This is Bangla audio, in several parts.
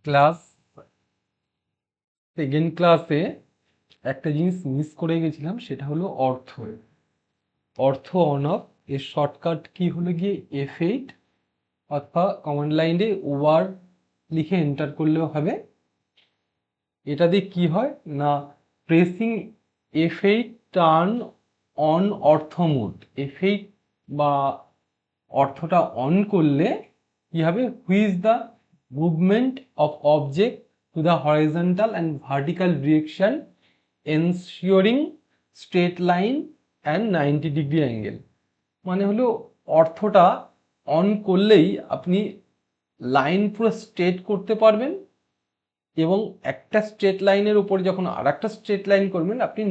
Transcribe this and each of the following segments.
ক্লাস সেকেন্ড ক্লাসে একটা জিনিস মিস করে গেছিলাম, সেটা হলো অর্থ অন অফ এর শর্টকাট কি হলো গিয়ে F8, অথবা কমান্ড লাইনে ওয়ার লিখে এন্টার করলেও হবে। এটা দিয়ে কি হয় না, pressing F8 turn on ortho mode. F8 বা অর্থটা অন করলে কি হবে, which the movement of object to the horizontal and vertical direction ensuring straight line and 90 degree angle. মানে হলো অর্থটা অন করলেই আপনি লাইন পুরো স্ট্রেট করতে পারবেন, এবং একটা স্ট্রেট লাইনের উপরে যখন আর একটা স্ট্রেট লাইন করবেন আপনি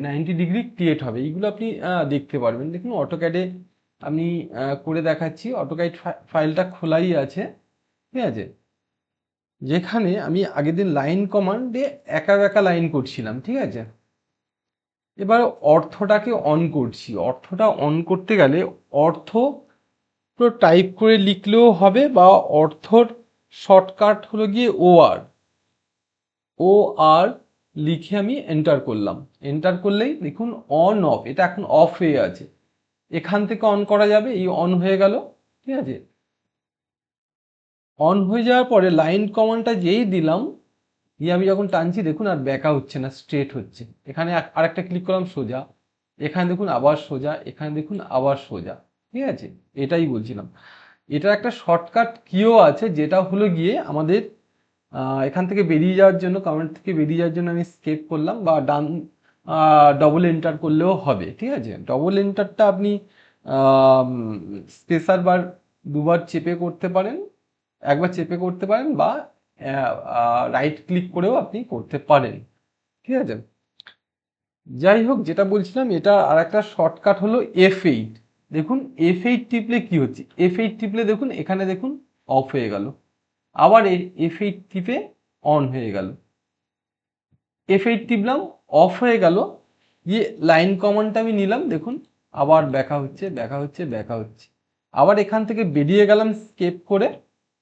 90 ডিগ্রি ক্রিয়েট হবে। এইগুলো আপনি দেখতে পারবেন। দেখুন অটোক্যাডে আমি করে দেখাচ্ছি। অটোক্যাড ফাইলটা খোলাই আছে, ঠিক আছে, যেখানে আমি আগের দিন লাইন কমান্ডে একা একা লাইন করছিলাম, ঠিক আছে। এবার অর্থটাকে অন করছি। অর্থটা অন করতে গেলে অর্থ পুরো টাইপ করে লিখলেও হবে, বা অর্থর শর্টকাট হলো গিয়ে ও আর লিখে আমি এন্টার করলাম। এন্টার করলেই দেখুন অন অফ, এটা এখন অফ হয়ে আছে, এখান থেকে অন করা যাবে। এই অন হয়ে গেল, ঠিক আছে। অন হয়ে যাওয়ার পরে লাইন কমান্ডটা যেই দিলাম, দিয়ে আমি যখন টানছি দেখুন আর ব্যাকা হচ্ছে না, স্ট্রেট হচ্ছে। এখানে আরেকটা ক্লিক করলাম সোজা, এখানে দেখুন আবার সোজা, এখানে দেখুন আবার সোজা, ঠিক আছে। এটাই বলছিলাম। এটার একটা শর্টকাট কিও আছে, যেটা হলো গিয়ে আমাদের এখান থেকে বেরিয়ে যাওয়ার জন্য, কমেন্ট থেকে বেরিয়ে যাওয়ার জন্য আমি স্কেপ করলাম, বা ডান ডবল এন্টার করলেও হবে, ঠিক আছে। ডবল এন্টারটা আপনি স্পেসার বার দুবার চেপে করতে পারেন, একবার চেপে করতে পারেন, বা রাইট ক্লিক করেও আপনি করতে পারেন, ঠিক আছে। যাই হোক, যেটা বলছিলাম, এটা আর একটা শর্টকাট হলো F8। দেখুন F8 টিপলে কি হচ্ছে, F8 টিপলে দেখুন এখানে দেখুন অফ হয়ে গেল, আবার F8 টিপে অন হয়ে গেল। F8 টিপলাম, অফ হয়ে গেল। দিয়ে লাইন কমান্ডটা আমি নিলাম, দেখুন আবার ব্যাকা হচ্ছে, আবার এখান থেকে বেরিয়ে গেলাম স্কেপ করে,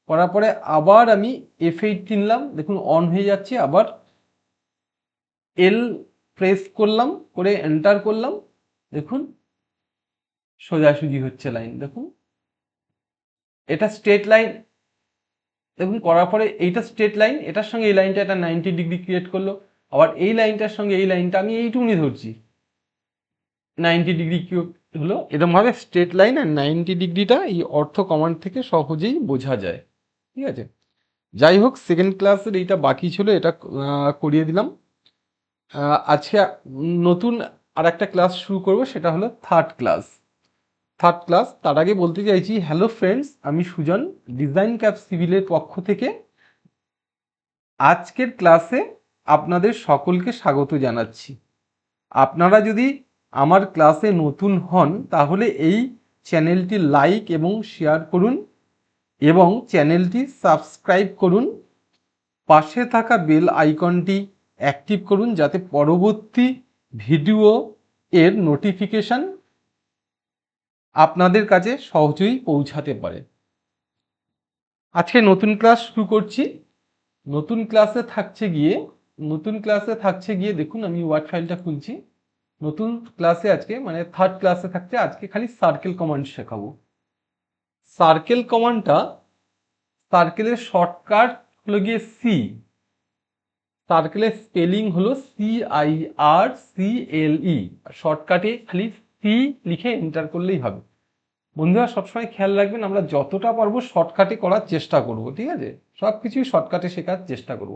করার পরে আবার আমি F8 টিপলাম, দেখুন অন হয়ে যাচ্ছে। আবার এল প্রেস করলাম, করে এন্টার করলাম, দেখুন সোজাসুজি হচ্ছে লাইন। দেখুন এটা স্ট্রেট লাইন, দেখুন করার পরে এইটা স্ট্রেট লাইন, এটার সঙ্গে এই লাইনটা এটা 90 ডিগ্রি ক্রিয়েট করলো। আবার এই লাইনটার সঙ্গে এই লাইনটা আমি এইটুকুনি ধরছি, 90 ডিগ্রি হলো। এরকমভাবে স্ট্রেট লাইন আর 90 ডিগ্রিটা এই অর্থ কমান্ড থেকে সহজেই বোঝা যায়, ঠিক আছে। যাই হোক, সেকেন্ড ক্লাসের এইটা বাকি ছিল, এটা করিয়ে দিলাম। আজকে নতুন আর একটা ক্লাস শুরু করব, সেটা হলো থার্ড ক্লাস। তার আগে বলতে চাইছি, হ্যালো ফ্রেন্ডস, আমি সুজন, ডিজাইন ক্যাপ সিভিলের পক্ষ থেকে আজকের ক্লাসে আপনাদের সকলকে স্বাগত জানাচ্ছি। আপনারা যদি আমার ক্লাসে নতুন হন, তাহলে এই চ্যানেলটি লাইক এবং শেয়ার করুন, এবং চ্যানেলটি সাবস্ক্রাইব করুন। পাশে থাকা বেল আইকনটি অ্যাক্টিভ করুন, যাতে পরবর্তী ভিডিও এর নোটিফিকেশন আপনাদের কাছে সহজেই পৌঁছাতে পারে। আজকে নতুন ক্লাস শুরু করছি। নতুন ক্লাসে থাকছে গিয়ে দেখুন, আমি ওয়ার্ড ফাইলটা খুলছি। নতুন ক্লাসে আজকে, মানে থার্ড ক্লাসে থাকছে আজকে, খালি সার্কেল কমান্ড শেখাবো। সার্কেল কমান্ডটা, সার্কেলের শর্টকাট হলো গিয়ে সি। সার্কেলের স্পেলিং হলো CIRCLE। শর্টকাটে খালি সি লিখে এন্টার করলেই হবে। বন্ধুরা সবসময় খেয়াল রাখবেন, আমরা যতটা পারবো শর্টকাটে করার চেষ্টা করব, ঠিক আছে। সব কিছুই শর্টকাটে শেখার চেষ্টা করব।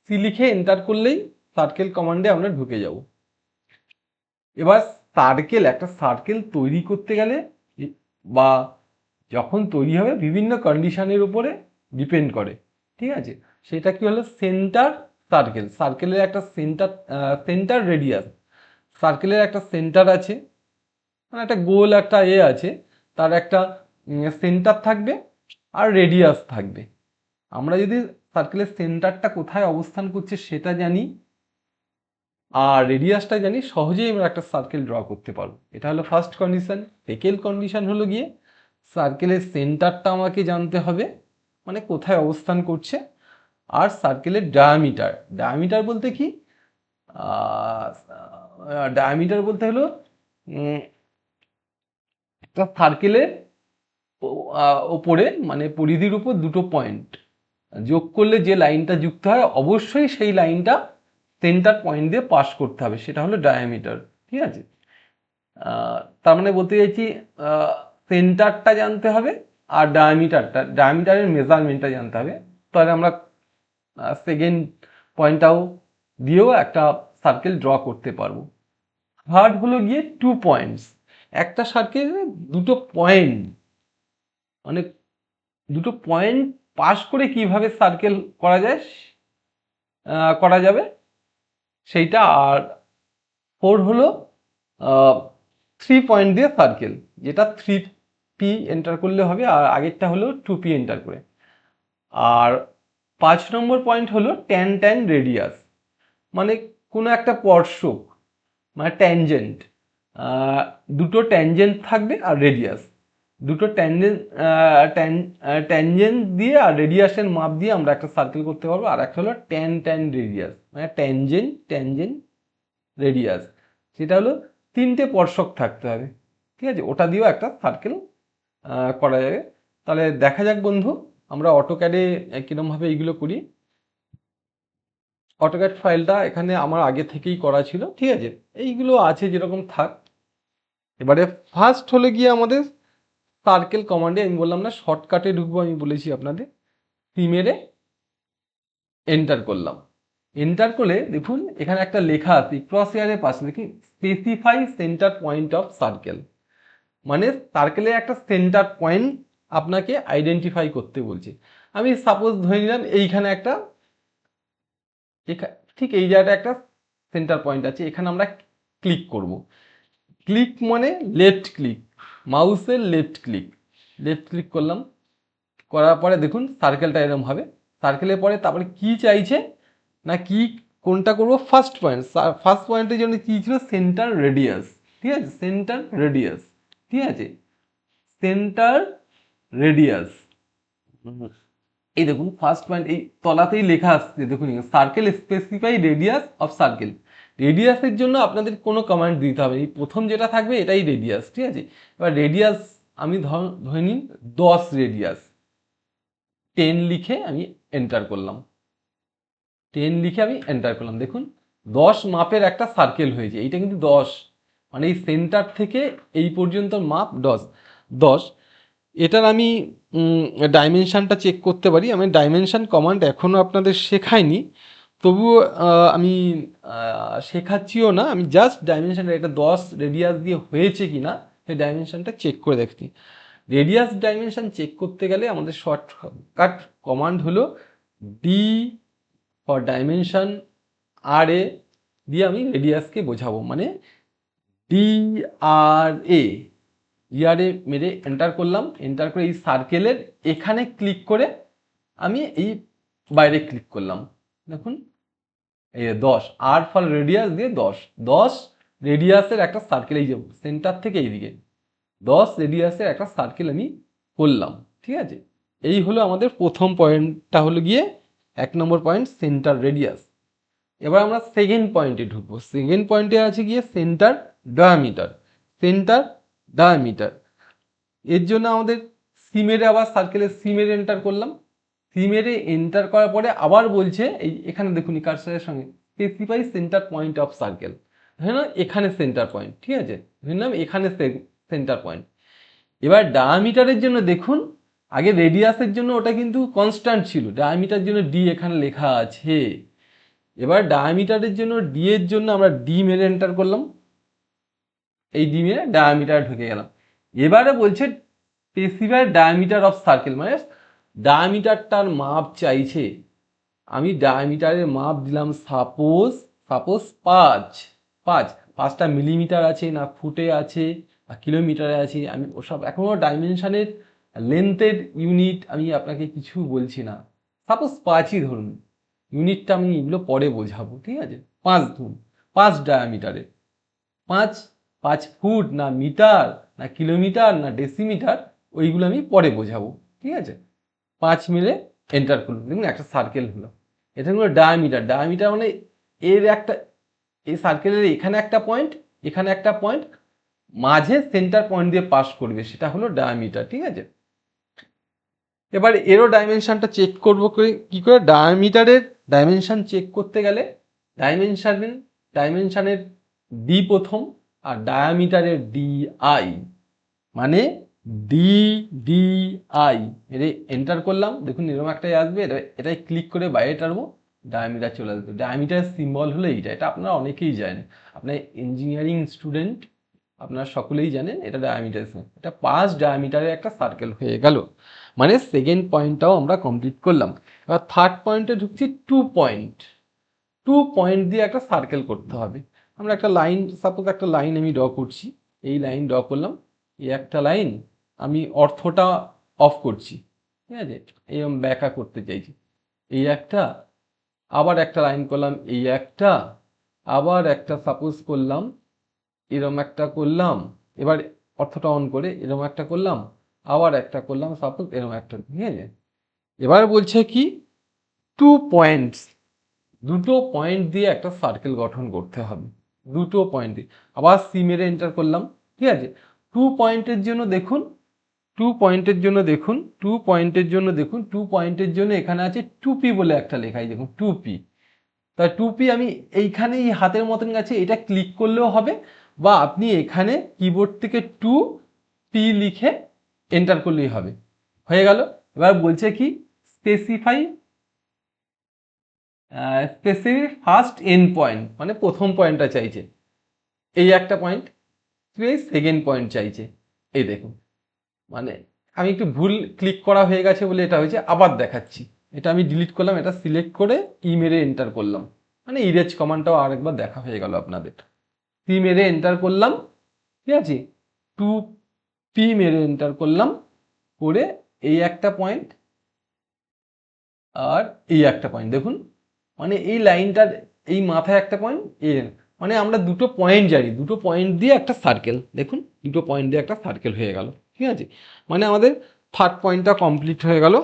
সি লিখে এন্টার করলেই সার্কেল কমান্ডে আমরা ঢুকে যাব। এবার একটা সার্কেল তৈরি করতে গেলে, বা যখন তৈরি হবে, বিভিন্ন কন্ডিশনের উপরে ডিপেন্ড করে, ঠিক আছে। সেটা কি হলো, সেন্টার সার্কেল। সার্কেলের একটা সেন্টার রেডিয়াস, সার্কেলের একটা সেন্টার আছে, মানে একটা গোল একটা আছে, তার একটা সেন্টার থাকবে আর রেডিয়াস থাকবে। আমরা যদি সার্কেলের সেন্টারটা কোথায় অবস্থান করছে সেটা জানি, আর রেডিয়াসটা জানি, সহজেই আমরা একটা সার্কেল ড্র করতে পারবো। এটা হলো ফার্স্ট কন্ডিশন। সেকেন্ড কন্ডিশন হলো গিয়ে, সার্কেলের সেন্টারটা আমাকে জানতে হবে, মানে কোথায় অবস্থান করছে, আর সার্কেলের ডায়ামিটার। ডায়ামিটার বলতে কি, ডায়ামিটার বলতে হলো একটা সার্কেলের ওপরে মানে পরিধির উপর দুটো পয়েন্ট যোগ করলে যে লাইনটা যুক্ত হয় অবশ্যই সেই লাইনটা সেন্টার পয়েন্ট দিয়ে পাস করতে হবে, সেটা হলো ডায়ামিটার। ঠিক আছে, তার মানে বলতে চাইছি সেন্টারটা জানতে হবে আর ডায়ামিটারের মেজারমেন্টটা জানতে হবে, তাহলে আমরা সেকেন্ড পয়েন্টটাও দিয়েও একটা সার্কেল ড্র করতে পারবো। থার্ড হলো গিয়ে 2 পয়েন্টস। একটা সার্কেলে দুটো পয়েন্ট মানে দুটো পয়েন্ট পাস করে কিভাবে সার্কেল করা যায় করা যাবে সেইটা। আর 4 হলো 3 পয়েন্ট দিয়ে সার্কেল, যেটা 3p এন্টার করলে হবে, আর আগেরটা হলো 2p এন্টার করে। আর 5 নম্বর পয়েন্ট হলো ট্যান রেডিয়াস, মানে কোনো একটা স্পর্শক মানে ট্যানজেন্ট, দুটো ট্যানজেন্ট থাকবে আর রেডিয়াস, দুটো ট্যানজেন্ট দিয়ে আর রেডিয়াসের মাপ দিয়ে আমরা একটা সার্কেল করতে পারবো। আর একটা হলো ট্যান রেডিয়াস, মানে ট্যানজেন্ট রেডিয়াস, সেটা হলো তিনটে স্পর্শক থাকতে হবে। ঠিক আছে, ওটা দিয়েও একটা সার্কেল করা যাবে। তাহলে দেখা যাক বন্ধু আমরা অটোক্যাডে কীরকমভাবে এইগুলো করি। অটোক্যাড ফাইলটা এখানে আমার আগে থেকেই করা ছিল, ঠিক আছে, এইগুলো আছে যেরকম থাক। এবারে ফার্স্ট হলে গিয়ে আমাদের সার্কেল কমান্ডে, আমি বললাম না শর্টকাটে ঢুকবো, আমি বলেছি আপনাদের, সি মেরে এন্টার করলাম। এন্টার করলে দেখুন এখানে একটা লেখা আছে ক্রস হেয়ারের পাশে দেখি specify centre point of circle, মানে সার্কেলের একটা সেন্টার পয়েন্ট আপনাকে আইডেন্টিফাই করতে বলছে। আমি সাপোজ ধরে নিলাম এইখানে একটা, ঠিক এই জায়গাটা একটা সেন্টার পয়েন্ট আছে, এখানে আমরা ক্লিক করব। ক্লিক মানে লেফট ক্লিক, মাউসের লেফট ক্লিক করলাম। করার পরে দেখুন সার্কেলটা এরকম হবে। সার্কেলের পরে তারপরে কি চাইছে না, কি কোনটা করবো, ফার্স্ট পয়েন্টের জন্য কি ছিল, সেন্টার রেডিয়াস। ঠিক আছে, সেন্টার রেডিয়াস, ঠিক আছে, সেন্টার রেডিয়াস। এই দেখুন ফার্স্ট পয়েন্ট এই তলাতেই লেখা আসছে, দেখুন circle specify radius of circle. রেডিয়াসের জন্য আপনাদের কোনো কমান্ড দিতে হবে, এই প্রথম যেটা থাকবে এটাই রেডিয়াস। ঠিক আছে, এবার রেডিয়াস আমি ধরে নিন 10 রেডিয়াস, 10 লিখে আমি এন্টার করলাম। 10 লিখে আমি এন্টার করলাম, দেখুন 10 মাপের একটা সার্কেল হয়েছে। এইটা কিন্তু 10, মানে এই সেন্টার থেকে এই পর্যন্ত মাপ 10। এটার আমি ডাইমেনশানটা চেক করতে পারি। আমি ডাইমেনশান কমান্ড এখনও আপনাদের শেখাইনি, তবুও আমি শেখাচ্ছিও না, আমি জাস্ট ডাইমেনশানটা এটা 10 রেডিয়াস দিয়ে হয়েছে কি না সেই ডাইমেনশানটা চেক করে দেখছি। রেডিয়াস ডাইমেনশান চেক করতে গেলে আমাদের শর্টকাট কমান্ড হলো ডি ফর ডাইমেনশান আর এ দিয়ে আমি রেডিয়াসকে বোঝাবো, মানে ডি আর এ মেরে এন্টার করলাম। এন্টার করে এই সার্কেলের এখানে ক্লিক করে আমি এই বাইরে ক্লিক করলাম, দেখুন এই 10 আর ফর রেডিয়াস দিয়ে 10 রেডিয়াসের একটা সার্কেল, এই যে সেন্টার থেকে এইদিকে 10 রেডিয়াসের একটা সার্কেল আমি করলাম। ঠিক আছে, এই হলো আমাদের প্রথম পয়েন্টটা হলো গিয়ে 1 নম্বর পয়েন্ট সেন্টার রেডিয়াস। এবার আমরা সেকেন্ড পয়েন্টে ঢুকবো। সেকেন্ড পয়েন্টে আছে গিয়ে সেন্টার ডায়ামিটার। এর জন্য আমাদের সিমেরে আবার সার্কেলের সিমেরে এন্টার করলাম। সিমেরে এন্টার করার পরে আবার বলছে এই এখানে দেখুন কার্সারের সঙ্গে specify centre point of circle, ধরে নাও এখানে সেন্টার পয়েন্ট। ঠিক আছে, ধরে নাও এখানে সেন্টার পয়েন্ট। এবার ডায়ামিটারের জন্য দেখুন আগে রেডিয়াসের জন্য ওটা কিন্তু কনস্ট্যান্ট ছিল, ডায়ামিটারের জন্য ডি এখানে লেখা আছে। এবার ডায়ামিটারের জন্য ডি এর জন্য আমরা ডি মেরে এন্টার করলাম, এই ডি মেরে ডায়ামিটারে ঢুকে গেলাম। এবারে বলছে স্পেসিফাই ডায়ামিটার অফ সার্কেল, মানে ডায়ামিটারটার মাপ চাইছে। আমি ডায়ামিটারের মাপ দিলাম সাপোজ 5টা মিলিমিটার আছে না ফুটে আছে বা কিলোমিটারে আছে, আমি ওসব এখনও ডাইমেনশনের লেন্থের ইউনিট আমি আপনাকে কিছু বলছি না। সাপোজ 5ই ধরুন, ইউনিটটা আমি এগুলো পরে বোঝাবো। ঠিক আছে, 5 ধরুন, 5 ডায়ামিটারে, 5 ফুট না মিটার না কিলোমিটার না ডেসিমিটার, ওইগুলো আমি পরে বোঝাবো। ঠিক আছে, 5 মেরে এন্টার করুন, দেখুন একটা সার্কেল হলো। এটা হলো ডায়ামিটার। ডায়ামিটার মানে এর একটা, এই সার্কেলের এখানে একটা পয়েন্ট, এখানে একটা পয়েন্ট, মাঝে সেন্টার পয়েন্ট দিয়ে পাস করবে, সেটা হলো ডায়ামিটার, ঠিক আছে। এবার এরও ডাইমেনশনটা চেক করবো কি করে? ডায়ামিটারের ডাইমেনশন চেক করতে গেলে ডাইমেনশনের ডি প্রথম, আর ডায়ামিটারের ডি আই, মানে ডি ডি আই এটা এন্টার করলাম, দেখুন এরকম একটাই আসবে, এটাই ক্লিক করে বাইরে টানবো, ডায়ামিটার চলে আসবে। ডায়ামিটার সিম্বল হলো এইটা, এটা আপনারা অনেকেই জানেন, আপনার ইঞ্জিনিয়ারিং স্টুডেন্ট আপনারা সকলেই জানেন এটা ডায়ামিটার। এটা 5 ডায়ামিটারের একটা সার্কেল হয়ে গেল, মানে সেকেন্ড পয়েন্টটাও আমরা কমপ্লিট করলাম। এবার থার্ড পয়েন্টে ঢুকছি, 2 পয়েন্ট দিয়ে একটা সার্কেল করতে হবে। আমরা একটা লাইন, সাপোজ একটা লাইন আমি ড্র করছি, এই লাইন ড্র করলাম, এই একটা লাইন, আমি অর্থটা অফ করছি, ঠিক আছে, এরকম ব্যাকা করতে চাইছি, এই একটা, আবার একটা লাইন করলাম, এই একটা, আবার একটা সাপোজ করলাম, এরম একটা করলাম, এবার অর্থটা অন করে এরম একটা করলাম, আবার একটা করলাম সাপোজ এরম একটা, ঠিক আছে। এবার বলছে কি, 2 পয়েন্টস, দুটো পয়েন্ট দিয়ে একটা সার্কেল গঠন করতে হবে, দুটো পয়েন্ট দিয়ে। আবার সি মেরে এন্টার করলাম, ঠিক আছে। 2 পয়েন্টের জন্য দেখুন, 2 পয়েন্টের জন্য এখানে আছে 2p বলে একটা লেখাই, দেখুন 2p। তা 2p আমি এইখানে এই হাতের মতন গেছে, এটা ক্লিক করলেও হবে, বা আপনি এখানে কিবোর্ড থেকে 2p লিখে এন্টার করলেই হবে, হয়ে গেল। এবার বলছে কি, স্পেসিফাই ফার্স্ট এন্ড পয়েন্ট, মানে প্রথম পয়েন্টটা চাইছে, এই একটা পয়েন্ট, সেকেন্ড পয়েন্ট চাইছে, এই দেখুন, মানে আমি একটু ভুল ক্লিক করা হয়ে গেছে বলে এটা হয়েছে, আবার দেখাচ্ছি, এটা আমি ডিলিট করলাম, এটা সিলেক্ট করে ই মেরে এন্টার করলাম, মানে ইরেজ কমান্ডটাও আরেকবার দেখা হয়ে গেল আপনাদের। সি মেরে এন্টার করলাম, ঠিক আছে, 2p মেরে এন্টার করলাম, করে এই একটা পয়েন্ট আর এই একটা পয়েন্ট, দেখুন মানে এই লাইনটার এই মাথায় একটা পয়েন্ট, এর মানে আমরা দুটো পয়েন্ট জানি, দুটো পয়েন্ট দিয়ে একটা সার্কেল, দেখুন দুটো পয়েন্ট দিয়ে একটা সার্কেল হয়ে গেল, ঠিক আছে। মানে আমাদের থার্ড পয়েন্টটা কমপ্লিট হয়ে গেল।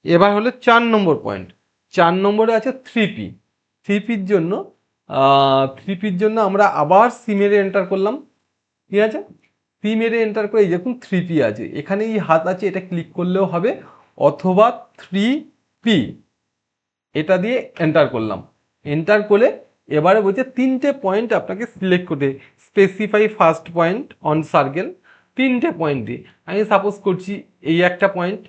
এবার হলো 4 নম্বর পয়েন্ট। 4 নম্বরে আছে 3p। 3pর জন্য আমরা আবার সি মেরে এন্টার করলাম, ঠিক আছে। সি মেরে এন্টার করে এই দেখুন 3p আছে, এখানে এই হাত আছে, এটা ক্লিক করলেও হবে, অথবা 3p, এটা দিয়ে এন্টার করলাম। এন্টার করে এবারে বলছে 3টে পয়েন্ট আপনাকে সিলেক্ট করতে, specify first point on circle, 3টে পয়েন্ট দিয়ে আমি সাপোজ করছি, এই একটা পয়েন্ট,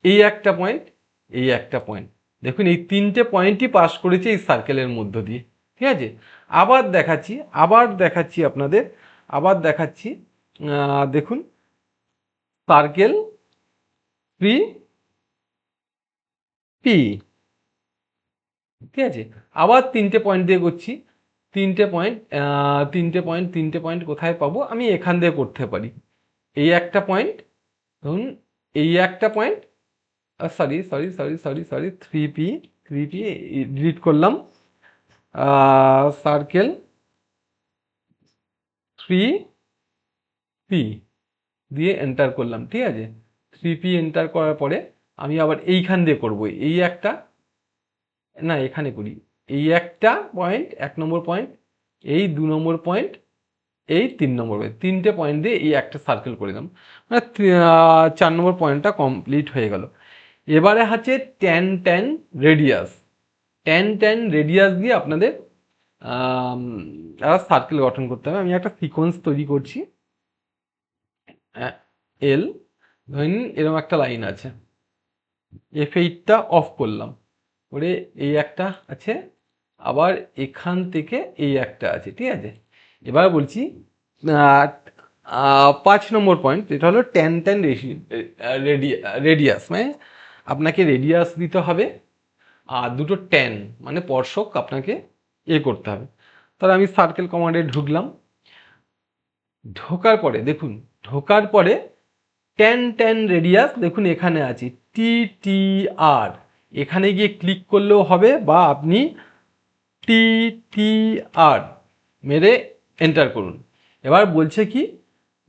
এই একটা পয়েন্ট, এই একটা পয়েন্ট, দেখুন এই 3টে পয়েন্টই পাস করেছে এই সার্কেলের মধ্য দিয়ে, ঠিক আছে। আবার দেখাচ্ছি আপনাদের, দেখুন সার্কেল 3p, ঠিক আছে। আবার 3টে পয়েন্ট দিয়ে করছি, 3টে পয়েন্ট কোথায় পাবো, আমি এখান দিয়ে করতে পারি, এই একটা পয়েন্ট, ধরুন এই একটা পয়েন্ট, সরি 3p ডিলিট করলাম, সার্কেল 3p দিয়ে এন্টার করলাম, ঠিক আছে। 3p এন্টার করার পরে আমি আবার এইখান দিয়ে করব, এই একটা, না এখানে করি, এই একটা পয়েন্ট, 1 নম্বর পয়েন্ট, এই 2 নম্বর পয়েন্ট, এই 3 নম্বর পয়েন্ট, 3টে পয়েন্ট দিয়ে এই একটা সার্কেল করে দিলাম, মানে 4 নম্বর পয়েন্টটা কমপ্লিট হয়ে গেল। এবারে আছে ট্যান রেডিয়াস। ট্যান রেডিয়াস দিয়ে আপনাদের সার্কেল গঠন করতে হবে। আমি একটা সিকোয়েন্স তৈরি করছি, এল, ধরে নিন এরকম একটা লাইন আছে, F8টা অফ করলাম, করে এই একটা আছে, আবার এখান থেকে এই একটা আছে, ঠিক আছে। এবার বলছি 5 নম্বর পয়েন্ট, যেটা হলো ট্যান রেডিয়াস, মানে আপনাকে রেডিয়াস দিতে হবে, আর দুটো ট্যান মানে স্পর্শক আপনাকে করতে হবে। তাহলে আমি সার্কেল কমান্ডে ঢুকলাম, ঢোকার পরে ট্যান রেডিয়াস, দেখুন এখানে আছে TTR, এখানে গিয়ে ক্লিক করলেও হবে, বা আপনি TTR মেরে এন্টার করুন। এবার বলছে কি,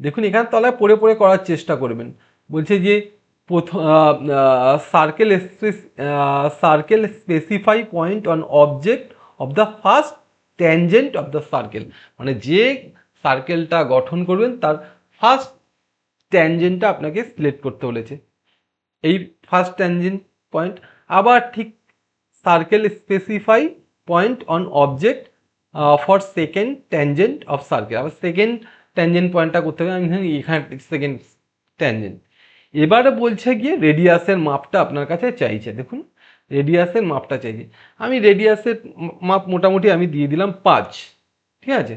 দেখুন এখানে তলায় পড়ে করার চেষ্টা করবেন, বলছে যে প্রথম circle specify point on object of the first tangent of the circle, মানে যে সার্কেলটা গঠন করবেন তার ফার্স্ট ট্যানজেন্টটা আপনাকে সিলেক্ট করতে বলেছে, এই ফার্স্ট ট্যানজেন্ট পয়েন্ট। আবার ঠিক circle specify point on object for second tangent of circle, আবার সেকেন্ড ট্যানজেন্ট পয়েন্টটা করতে হবে, আমি এখানে সেকেন্ড ট্যানজেন্ট। এবারে বলছে গিয়ে রেডিয়াসের মাপটা আপনার কাছে চাইছে, দেখুন রেডিয়াসের মাপটা চাইছে। আমি রেডিয়াসের মাপ মোটামুটি আমি দিয়ে দিলাম 5, ঠিক আছে,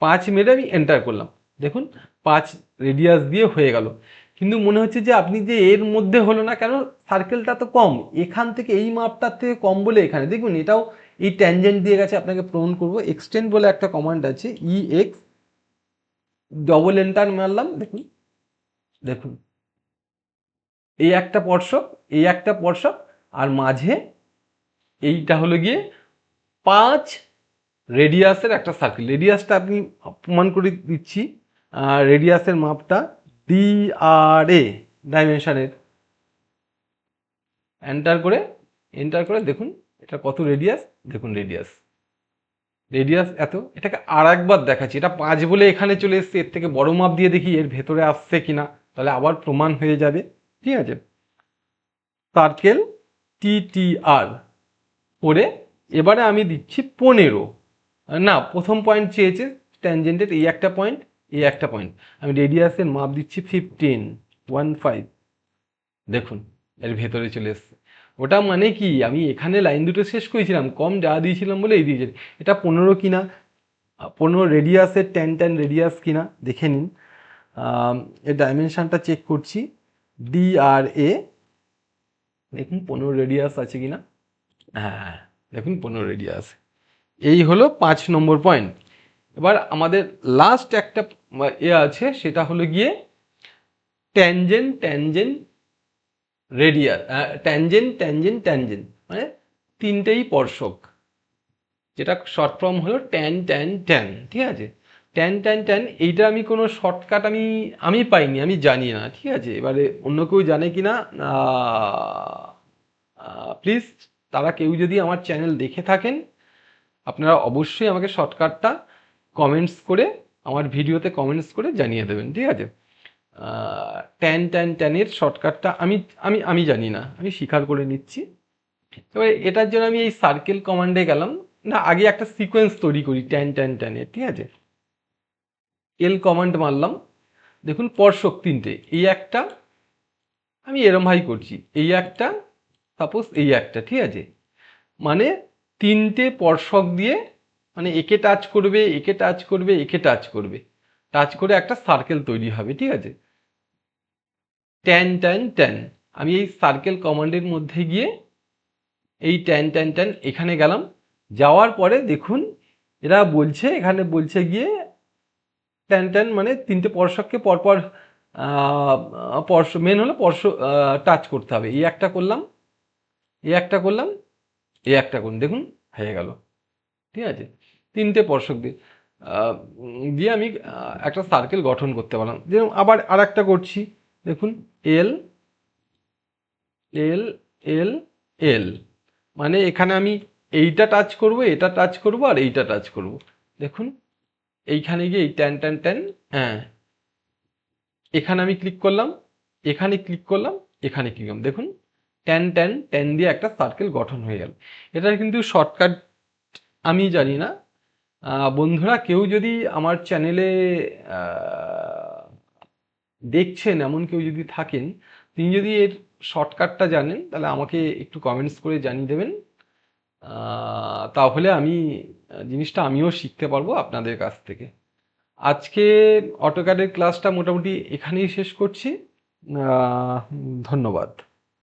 5 মেরে আমি এন্টার করলাম, দেখুন 5 রেডিয়াস দিয়ে হয়ে গেল। কিন্তু মনে হচ্ছে যে আপনি যে এর মধ্যে হলো না কেন, সার্কেলটা তো কম, এখান থেকে এই মাপটার থেকে কম বলে এখানে দেখুন এটাও এই ট্যানজেন্ট দিয়ে গেছে। আপনাকে প্রমাণ করবো, এক্সটেন্ড বলে একটা কমান্ড আছে, EX ডবল এন্টার মারলাম, দেখুন দেখুন এই একটা স্পর্শক, এই একটা স্পর্শক, আর মাঝে এইটা হলো গিয়ে 5 রেডিয়াসের একটা সার্কেল। রেডিয়াসটা আপনি প্রমাণ করে দিচ্ছি, রেডিয়াসের মাপটা DRA ডাইমেনশনের, এন্টার করে দেখুন এটা কত রেডিয়াস, দেখুন রেডিয়াস এত। এটাকে আর একবার দেখাচ্ছি, এটা 5 বলে এখানে চলে এসছে, এর থেকে বড় মাপ দিয়ে দেখি এর ভেতরে আসছে কিনা, তাহলে আবার প্রমাণ হয়ে যাবে, ঠিক আছে। সার্কেল TTR করে এবারে আমি দিচ্ছি 15, না প্রথম পয়েন্ট চেয়েছে ট্যানজেন্টের, এই একটা পয়েন্ট, এই একটা পয়েন্ট, আমি রেডিয়াসের মাপ দিচ্ছি 15, দেখুন এর ভেতরে চলে এসছে। ওটা মানে কি, আমি এখানে লাইন দুটো শেষ করেছিলাম, কম যা দিয়েছিলাম বলে এই দিয়েছে। এটা 15 কিনা, 15 রেডিয়াসের ট্যান রেডিয়াস কিনা দেখে নিন। এর ডাইমেনশনটা চেক করছি, DRA, দেখুন 15 রেডিয়াস আছে কিনা, হ্যাঁ দেখুন 15 রেডিয়াস। এই হলো 5 নম্বর পয়েন্ট। এবার আমাদের লাস্ট একটা আছে, সেটা হলো গিয়ে ট্যানজেন্ট রেডিয়াস, ট্যানজেন্ট, মানে তিনটেই স্পর্শক, যেটা শর্ট ফর্ম হলো ট্যান, ঠিক আছে। ট্যান এইটা আমি কোনো শর্টকাট আমি পাইনি, আমি জানি না, ঠিক আছে। এবারে অন্য কেউ জানে কিনা প্লিজ, তারা কেউ যদি আমার চ্যানেল দেখে থাকেন আপনারা অবশ্যই আমাকে শর্টকাটটা কমেন্টস করে, আমার ভিডিওতে কমেন্টস করে জানিয়ে দেবেন, ঠিক আছে। ট্যানের শর্টকাটটা আমি জানি না, আমি স্বীকার করে নিচ্ছি। এবার এটার জন্য আমি এই সার্কেল কমান্ডে গেলাম, না আগে একটা সিকোয়েন্স তৈরি করি ট্যানের, ঠিক আছে। এল কমান্ড মারলাম, দেখুন স্পর্শক তিনটে, এই একটা আমি এরম ভাই করছি, এই একটা, সাপোজ এই একটা, ঠিক আছে। মানে তিনটে স্পর্শক দিয়ে, মানে একে টাচ করবে, একে টাচ করবে, একে টাচ করবে, টাচ করে একটা সার্কেল তৈরি হবে, ঠিক আছে। ট্যান, আমি এই সার্কেল কমান্ডের মধ্যে গিয়ে এই ট্যান এখানে গেলাম, যাওয়ার পরে দেখুন এরা বলছে, এখানে বলছে গিয়ে ট্যান মানে তিনটে স্পর্শককে পরপর মেন হলো টাচ করতে হবে। এই একটা করলাম, এই একটা করলাম, এই একটা করুন, দেখুন হয়ে গেল, ঠিক আছে। তিনটে স্পর্শক দিয়ে আমি একটা সার্কেল গঠন করতে পারলাম। যেরকম আবার আর একটা করছি, দেখুন এল এল এল এল, মানে এখানে আমি এইটা টাচ করব, এটা টাচ করব, আর এইটা টাচ করব, দেখুন এইখানে গিয়ে এই ট্যান, হ্যাঁ এখানে আমি ক্লিক করলাম, এখানে ক্লিক করলাম, এখানে ক্লিক করলাম, দেখুন ট্যান দিয়ে একটা সার্কেল গঠন হয়ে গেল। এটার কিন্তু শর্টকাট আমি জানি না, বন্ধুরা কেউ যদি আমার চ্যানেলে দেখছেন এমন কেউ যদি থাকেন, তিনি যদি এর শর্টকাটটা জানেন তাহলে আমাকে একটু কমেন্টস করে জানিয়ে দেবেন, তাহলে আমি জিনিসটা আমিও শিখতে পারবো আপনাদের কাছ থেকে। আজকে অটোক্যাডের ক্লাসটা মোটামুটি এখানেই শেষ করছি, ধন্যবাদ।